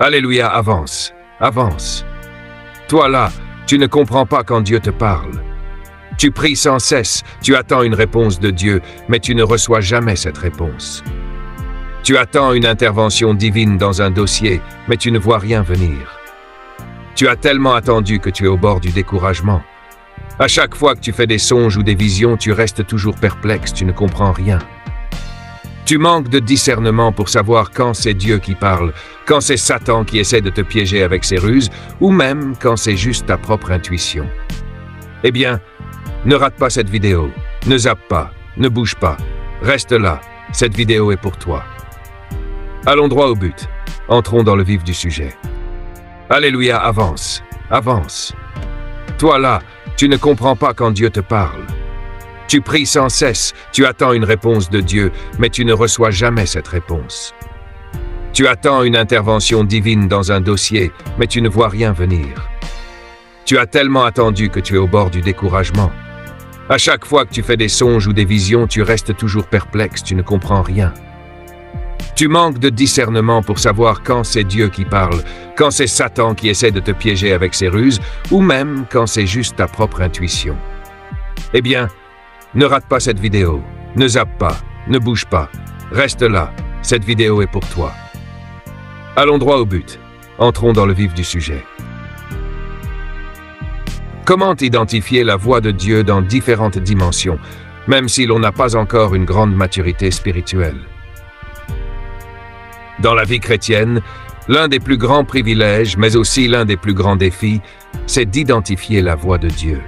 Alléluia, avance, avance. Toi là, tu ne comprends pas quand Dieu te parle. Tu pries sans cesse, tu attends une réponse de Dieu, mais tu ne reçois jamais cette réponse. Tu attends une intervention divine dans un dossier, mais tu ne vois rien venir. Tu as tellement attendu que tu es au bord du découragement. À chaque fois que tu fais des songes ou des visions, tu restes toujours perplexe, tu ne comprends rien. Tu manques de discernement pour savoir quand c'est Dieu qui parle, quand c'est Satan qui essaie de te piéger avec ses ruses, ou même quand c'est juste ta propre intuition. Eh bien, ne rate pas cette vidéo, ne zappe pas, ne bouge pas, reste là, cette vidéo est pour toi. Allons droit au but, entrons dans le vif du sujet. Alléluia, avance, avance. Toi là, tu ne comprends pas quand Dieu te parle. Tu pries sans cesse, tu attends une réponse de Dieu, mais tu ne reçois jamais cette réponse. Tu attends une intervention divine dans un dossier, mais tu ne vois rien venir. Tu as tellement attendu que tu es au bord du découragement. À chaque fois que tu fais des songes ou des visions, tu restes toujours perplexe, tu ne comprends rien. Tu manques de discernement pour savoir quand c'est Dieu qui parle, quand c'est Satan qui essaie de te piéger avec ses ruses, ou même quand c'est juste ta propre intuition. Eh bien, ne rate pas cette vidéo, ne zappe pas, ne bouge pas, reste là, cette vidéo est pour toi. Allons droit au but, entrons dans le vif du sujet. Comment identifier la voix de Dieu dans différentes dimensions, même si l'on n'a pas encore une grande maturité spirituelle? Dans la vie chrétienne, l'un des plus grands privilèges, mais aussi l'un des plus grands défis, c'est d'identifier la voix de Dieu.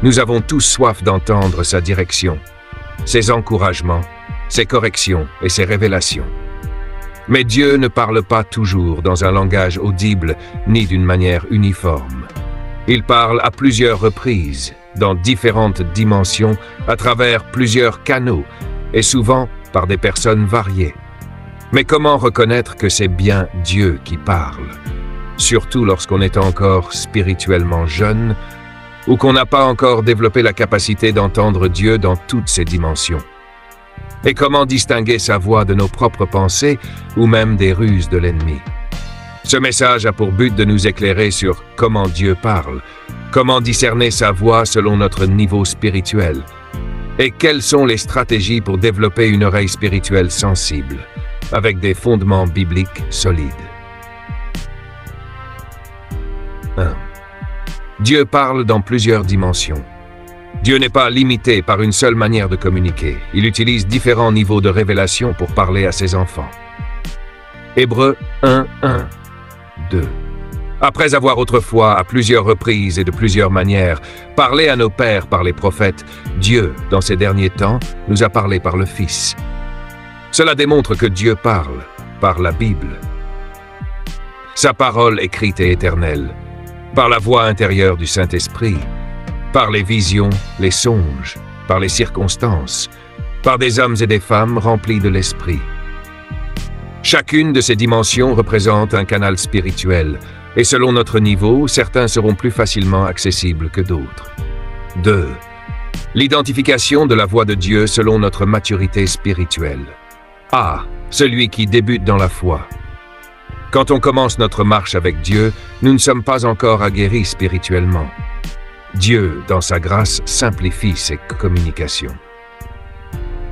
Nous avons tous soif d'entendre sa direction, ses encouragements, ses corrections et ses révélations. Mais Dieu ne parle pas toujours dans un langage audible ni d'une manière uniforme. Il parle à plusieurs reprises, dans différentes dimensions, à travers plusieurs canaux, et souvent par des personnes variées. Mais comment reconnaître que c'est bien Dieu qui parle, surtout lorsqu'on est encore spirituellement jeune ou qu'on n'a pas encore développé la capacité d'entendre Dieu dans toutes ses dimensions? Et comment distinguer sa voix de nos propres pensées ou même des ruses de l'ennemi? Ce message a pour but de nous éclairer sur comment Dieu parle, comment discerner sa voix selon notre niveau spirituel, et quelles sont les stratégies pour développer une oreille spirituelle sensible, avec des fondements bibliques solides. 1. Dieu parle dans plusieurs dimensions. Dieu n'est pas limité par une seule manière de communiquer. Il utilise différents niveaux de révélation pour parler à ses enfants. Hébreux 1, 1, 2. Après avoir autrefois, à plusieurs reprises et de plusieurs manières, parlé à nos pères par les prophètes, Dieu, dans ces derniers temps, nous a parlé par le Fils. Cela démontre que Dieu parle par la Bible. Sa parole écrite et éternelle, par la voix intérieure du Saint-Esprit, par les visions, les songes, par les circonstances, par des hommes et des femmes remplis de l'Esprit. Chacune de ces dimensions représente un canal spirituel, et selon notre niveau, certains seront plus facilement accessibles que d'autres. 2. L'identification de la voix de Dieu selon notre maturité spirituelle. A. Celui qui débute dans la foi. Quand on commence notre marche avec Dieu, nous ne sommes pas encore aguerris spirituellement. Dieu, dans sa grâce, simplifie ses communications.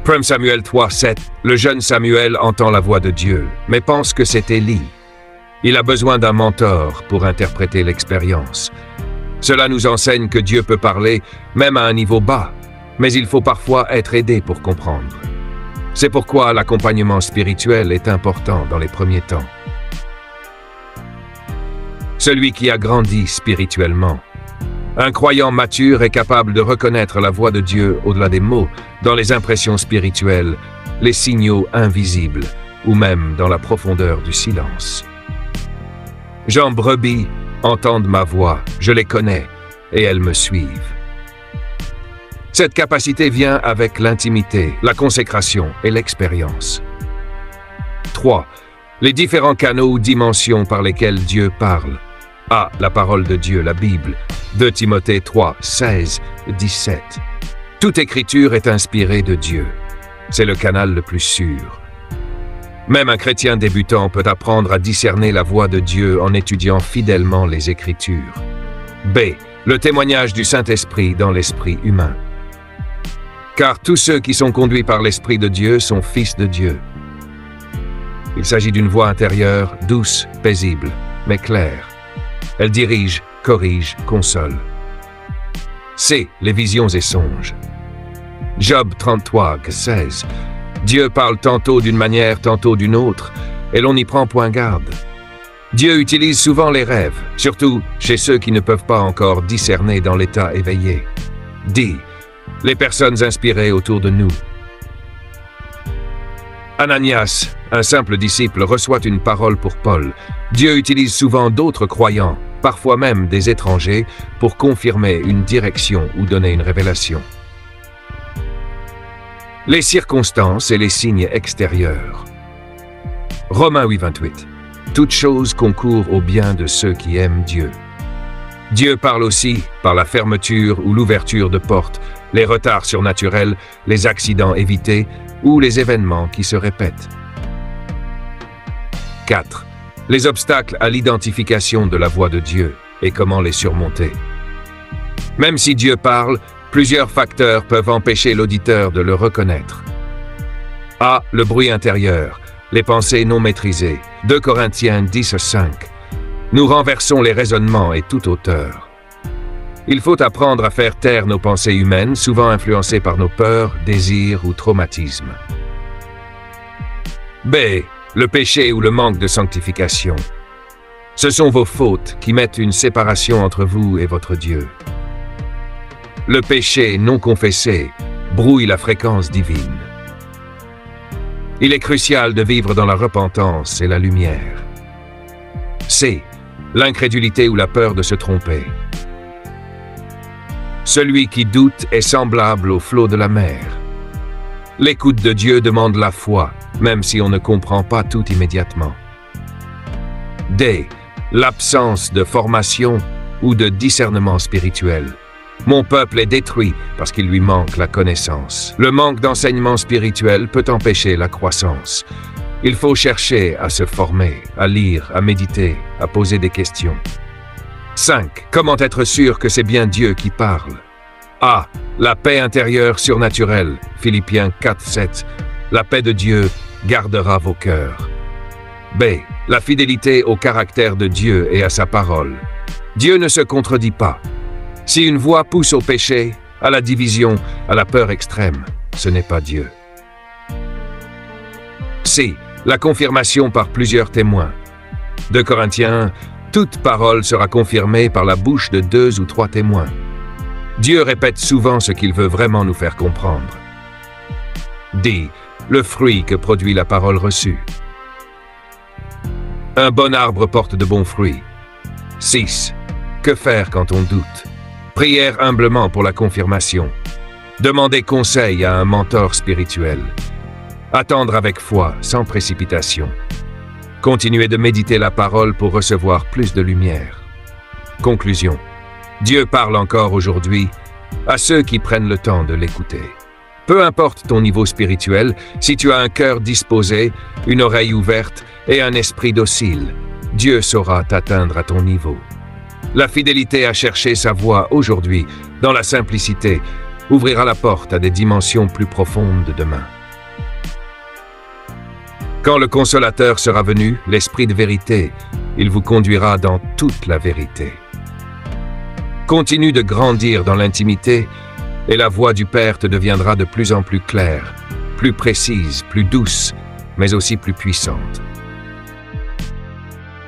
1 Samuel 3, 7. Le jeune Samuel entend la voix de Dieu, mais pense que c'est Élie. Il a besoin d'un mentor pour interpréter l'expérience. Cela nous enseigne que Dieu peut parler, même à un niveau bas, mais il faut parfois être aidé pour comprendre. C'est pourquoi l'accompagnement spirituel est important dans les premiers temps. Celui qui a grandi spirituellement. Un croyant mature est capable de reconnaître la voix de Dieu au-delà des mots, dans les impressions spirituelles, les signaux invisibles, ou même dans la profondeur du silence. Jean brebis entendent ma voix, je les connais, et elles me suivent. Cette capacité vient avec l'intimité, la consécration et l'expérience. 3. Les différents canaux ou dimensions par lesquels Dieu parle. A. La parole de Dieu, la Bible. 2 Timothée 3, 16, 17. Toute écriture est inspirée de Dieu. C'est le canal le plus sûr. Même un chrétien débutant peut apprendre à discerner la voix de Dieu en étudiant fidèlement les Écritures. B. Le témoignage du Saint-Esprit dans l'esprit humain. Car tous ceux qui sont conduits par l'Esprit de Dieu sont fils de Dieu. Il s'agit d'une voix intérieure, douce, paisible, mais claire. Elle dirige, corrige, console. C. Les visions et songes. Job 33, 16. Dieu parle tantôt d'une manière, tantôt d'une autre, et l'on n'y prend point garde. Dieu utilise souvent les rêves, surtout chez ceux qui ne peuvent pas encore discerner dans l'état éveillé. D. Les personnes inspirées autour de nous. Ananias, un simple disciple, reçoit une parole pour Paul. Dieu utilise souvent d'autres croyants, parfois même des étrangers, pour confirmer une direction ou donner une révélation. Les circonstances et les signes extérieurs. Romains 8, 28. Toute chose concourt au bien de ceux qui aiment Dieu. Dieu parle aussi par la fermeture ou l'ouverture de portes, les retards surnaturels, les accidents évités ou les événements qui se répètent. 4. Les obstacles à l'identification de la voix de Dieu et comment les surmonter. Même si Dieu parle, plusieurs facteurs peuvent empêcher l'auditeur de le reconnaître. A. Le bruit intérieur, les pensées non maîtrisées. 2 Corinthiens 10, 5. Nous renversons les raisonnements et toute hauteur. Il faut apprendre à faire taire nos pensées humaines, souvent influencées par nos peurs, désirs ou traumatismes. B. Le péché ou le manque de sanctification. Ce sont vos fautes qui mettent une séparation entre vous et votre Dieu. Le péché non confessé brouille la fréquence divine. Il est crucial de vivre dans la repentance et la lumière. C. L'incrédulité ou la peur de se tromper. Celui qui doute est semblable au flot de la mer. L'écoute de Dieu demande la foi, même si on ne comprend pas tout immédiatement. D. L'absence de formation ou de discernement spirituel. Mon peuple est détruit parce qu'il lui manque la connaissance. Le manque d'enseignement spirituel peut empêcher la croissance. Il faut chercher à se former, à lire, à méditer, à poser des questions. 5. Comment être sûr que c'est bien Dieu qui parle? A. La paix intérieure surnaturelle. Philippiens 4, 7. La paix de Dieu gardera vos cœurs. B. La fidélité au caractère de Dieu et à sa parole. Dieu ne se contredit pas. Si une voix pousse au péché, à la division, à la peur extrême, ce n'est pas Dieu. C. La confirmation par plusieurs témoins. 2 Corinthiens 1. Toute parole sera confirmée par la bouche de 2 ou 3 témoins. Dieu répète souvent ce qu'il veut vraiment nous faire comprendre. D. Le fruit que produit la parole reçue. Un bon arbre porte de bons fruits. 6. Que faire quand on doute? Prière humblement pour la confirmation. Demander conseil à un mentor spirituel. Attendre avec foi, sans précipitation. Continuez de méditer la parole pour recevoir plus de lumière. Conclusion. Dieu parle encore aujourd'hui à ceux qui prennent le temps de l'écouter. Peu importe ton niveau spirituel, si tu as un cœur disposé, une oreille ouverte et un esprit docile, Dieu saura t'atteindre à ton niveau. La fidélité à chercher sa voie aujourd'hui, dans la simplicité, ouvrira la porte à des dimensions plus profondes de demain. Quand le Consolateur sera venu, l'Esprit de vérité, il vous conduira dans toute la vérité. Continue de grandir dans l'intimité et la voix du Père te deviendra de plus en plus claire, plus précise, plus douce, mais aussi plus puissante.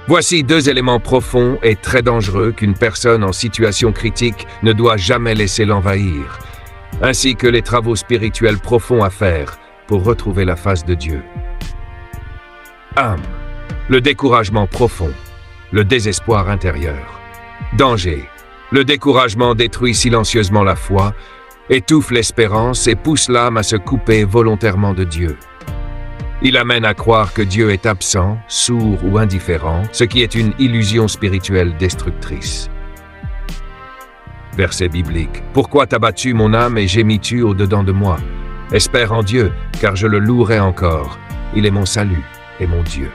Voici 2 éléments profonds et très dangereux qu'une personne en situation critique ne doit jamais laisser l'envahir, ainsi que les travaux spirituels profonds à faire pour retrouver la face de Dieu. 1. Le découragement profond, le désespoir intérieur. Danger. Le découragement détruit silencieusement la foi, étouffe l'espérance et pousse l'âme à se couper volontairement de Dieu. Il amène à croire que Dieu est absent, sourd ou indifférent, ce qui est une illusion spirituelle destructrice. Verset biblique. « Pourquoi t'as battu mon âme et gémis-tu au-dedans de moi? Espère en Dieu, car je le louerai encore. Il est mon salut. » est mon Dieu.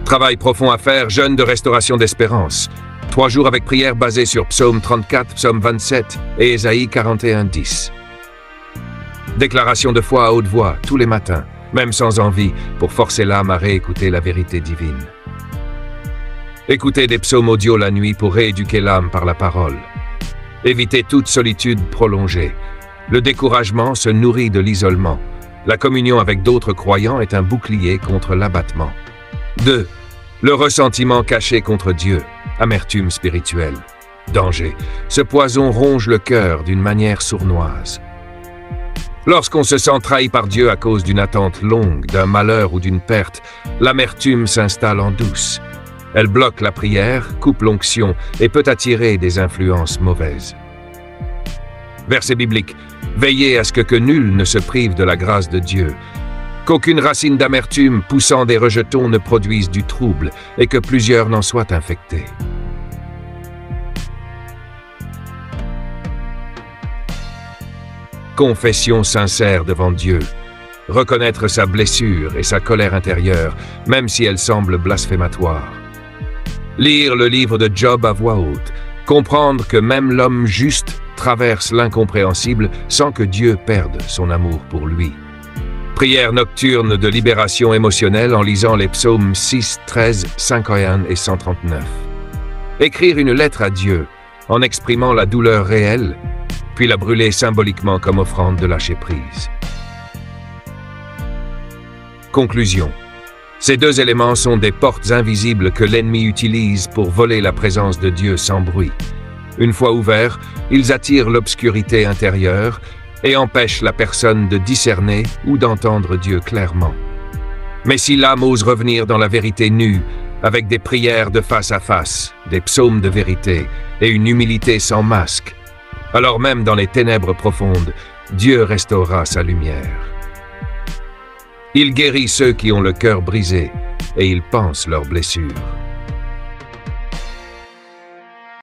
Travail profond à faire, jeûne de restauration d'espérance. 3 jours avec prière basée sur Psaume 34, Psaume 27 et Ésaïe 41:10. Déclaration de foi à haute voix, tous les matins, même sans envie, pour forcer l'âme à réécouter la vérité divine. Écoutez des psaumes audio la nuit pour rééduquer l'âme par la parole. Évitez toute solitude prolongée. Le découragement se nourrit de l'isolement. La communion avec d'autres croyants est un bouclier contre l'abattement. 2. Le ressentiment caché contre Dieu, amertume spirituelle. Danger. Ce poison ronge le cœur d'une manière sournoise. Lorsqu'on se sent trahi par Dieu à cause d'une attente longue, d'un malheur ou d'une perte, l'amertume s'installe en douce. Elle bloque la prière, coupe l'onction et peut attirer des influences mauvaises. Verset biblique. Veillez à ce que nul ne se prive de la grâce de Dieu, qu'aucune racine d'amertume poussant des rejetons ne produise du trouble et que plusieurs n'en soient infectés. Confession sincère devant Dieu. Reconnaître sa blessure et sa colère intérieure, même si elle semble blasphématoire. Lire le livre de Job à voix haute. Comprendre que même l'homme juste traverse l'incompréhensible sans que Dieu perde son amour pour lui. Prière nocturne de libération émotionnelle en lisant les psaumes 6, 13, 51 et 139. Écrire une lettre à Dieu en exprimant la douleur réelle, puis la brûler symboliquement comme offrande de lâcher prise. Conclusion. Ces 2 éléments sont des portes invisibles que l'ennemi utilise pour voler la présence de Dieu sans bruit. Une fois ouverts, ils attirent l'obscurité intérieure et empêchent la personne de discerner ou d'entendre Dieu clairement. Mais si l'âme ose revenir dans la vérité nue, avec des prières de face à face, des psaumes de vérité et une humilité sans masque, alors même dans les ténèbres profondes, Dieu restaurera sa lumière. Il guérit ceux qui ont le cœur brisé et il panse leurs blessures.